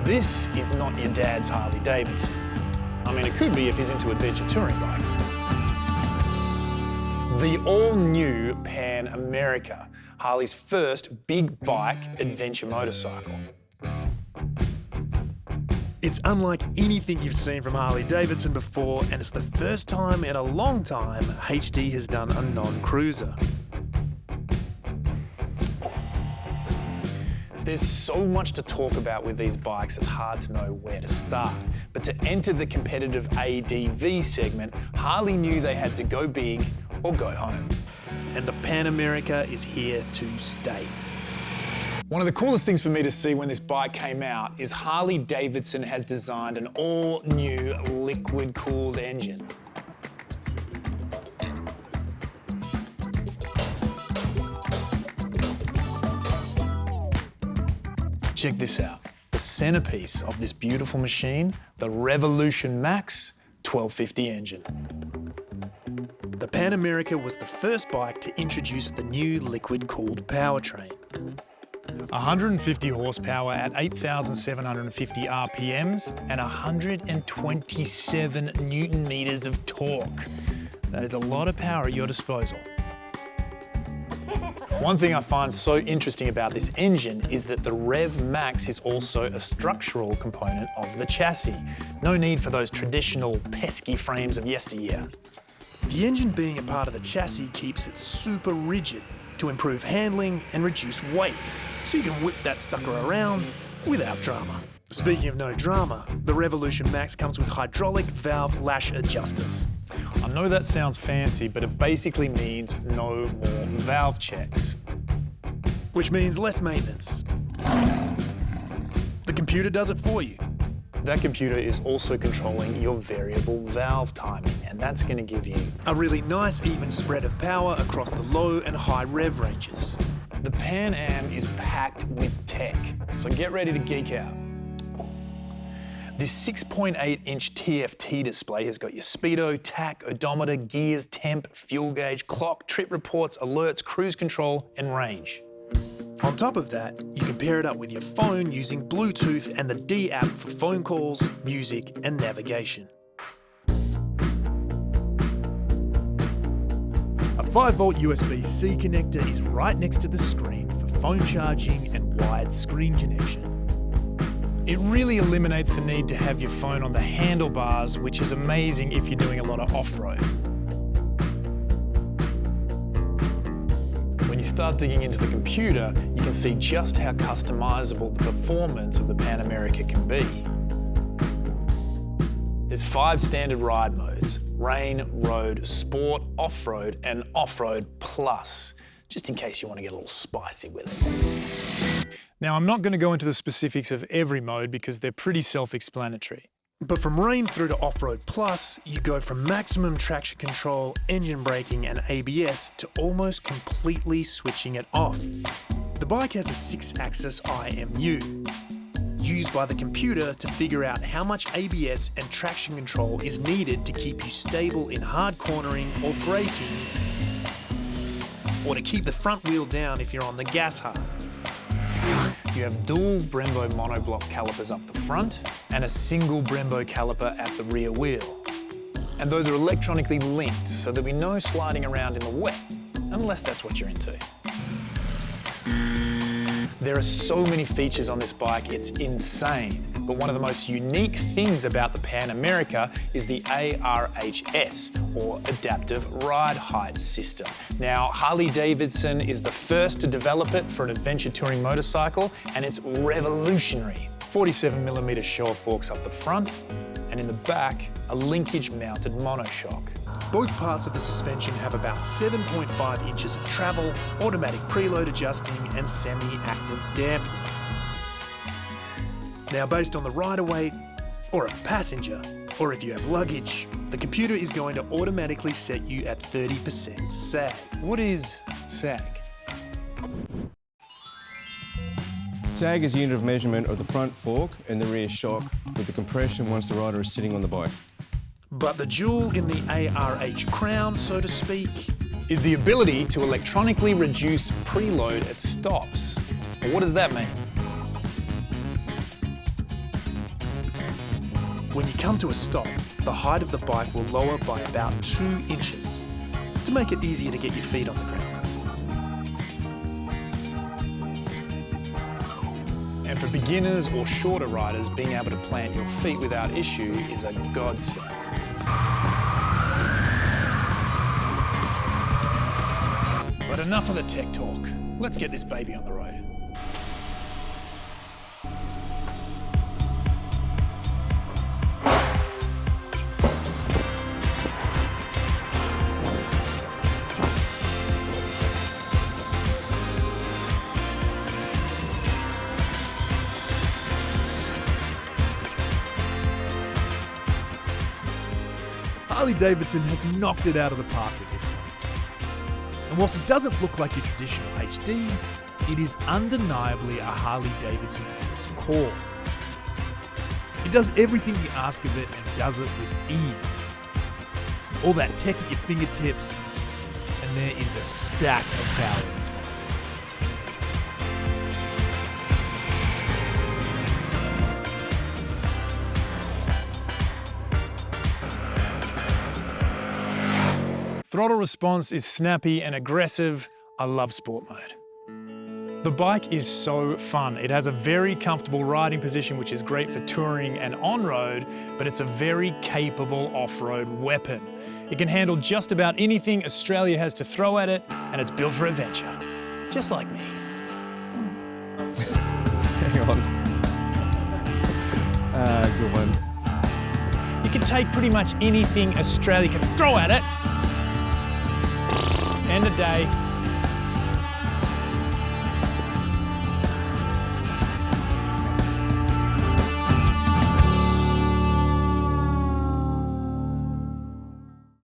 This is not your dad's Harley-Davidson. I mean, it could be if he's into adventure touring bikes. The all-new Pan America, Harley's first big bike adventure motorcycle. It's unlike anything you've seen from Harley-Davidson before, and it's the first time in a long time HD has done a non-cruiser. There's so much to talk about with these bikes, it's hard to know where to start. But to enter the competitive ADV segment, Harley knew they had to go big or go home. And the Pan America is here to stay. One of the coolest things for me to see when this bike came out is Harley-Davidson has designed an all-new liquid-cooled engine. Check this out. The centerpiece of this beautiful machine, the Revolution Max 1250 engine. The Pan America was the first bike to introduce the new liquid-cooled powertrain. 150 horsepower at 8,750 RPMs and 127 Newton meters of torque. That is a lot of power at your disposal. One thing I find so interesting about this engine is that the Rev Max is also a structural component of the chassis. No need for those traditional pesky frames of yesteryear. The engine being a part of the chassis keeps it super rigid to improve handling and reduce weight, so you can whip that sucker around without drama. Speaking of no drama, the Revolution Max comes with hydraulic valve lash adjusters. I know that sounds fancy, but it basically means no more valve checks. Which means less maintenance. The computer does it for you. That computer is also controlling your variable valve timing, and that's going to give you a really nice even spread of power across the low and high rev ranges. The Pan Am is packed with tech, so get ready to geek out. This 6.8-inch TFT display has got your speedo, tach, odometer, gears, temp, fuel gauge, clock, trip reports, alerts, cruise control, and range. On top of that, you can pair it up with your phone using Bluetooth and the D app for phone calls, music, and navigation. A 5-volt USB-C connector is right next to the screen for phone charging and wired screen connection. It really eliminates the need to have your phone on the handlebars, which is amazing if you're doing a lot of off-road. When you start digging into the computer, you can see just how customizable the performance of the Pan America can be. There's 5 standard ride modes: rain, road, sport, off-road, and off-road plus, just in case you want to get a little spicy with it. Now, I'm not going to go into the specifics of every mode because they're pretty self-explanatory. But from rain through to off-road plus, you go from maximum traction control, engine braking and ABS to almost completely switching it off. The bike has a 6-axis IMU, used by the computer to figure out how much ABS and traction control is needed to keep you stable in hard cornering or braking, or to keep the front wheel down if you're on the gas hard. You have dual Brembo monoblock calipers up the front and a single Brembo caliper at the rear wheel. And those are electronically linked, so there'll be no sliding around in the wet, unless that's what you're into. There are so many features on this bike, it's insane. But one of the most unique things about the Pan America is the ARHS, or Adaptive Ride Height System. Now, Harley-Davidson is the first to develop it for an adventure touring motorcycle, and it's revolutionary. 47mm shower forks up the front, and in the back, a linkage-mounted monoshock. Both parts of the suspension have about 7.5 inches of travel, automatic preload adjusting and semi-active dampening. Now, based on the rider weight, or a passenger, or if you have luggage, the computer is going to automatically set you at 30% sag. What is sag? Sag is a unit of measurement of the front fork and the rear shock with the compression once the rider is sitting on the bike. But the jewel in the ARH crown, so to speak, is the ability to electronically reduce preload at stops. Well, what does that mean? When you come to a stop, the height of the bike will lower by about 2 inches to make it easier to get your feet on the ground. And for beginners or shorter riders, being able to plant your feet without issue is a godsend. But enough of the tech talk. Let's get this baby on the road. Harley-Davidson has knocked it out of the park with this one. And whilst it doesn't look like your traditional HD, it is undeniably a Harley-Davidson at its core. It does everything you ask of it and does it with ease. All that tech at your fingertips, and there is a stack of power in this bike. Throttle response is snappy and aggressive. I love sport mode. The bike is so fun. It has a very comfortable riding position, which is great for touring and on-road, but it's a very capable off-road weapon. It can handle just about anything Australia has to throw at it, and it's built for adventure. Just like me. Hang on. Good one. You can take pretty much anything Australia can throw at it. End of day,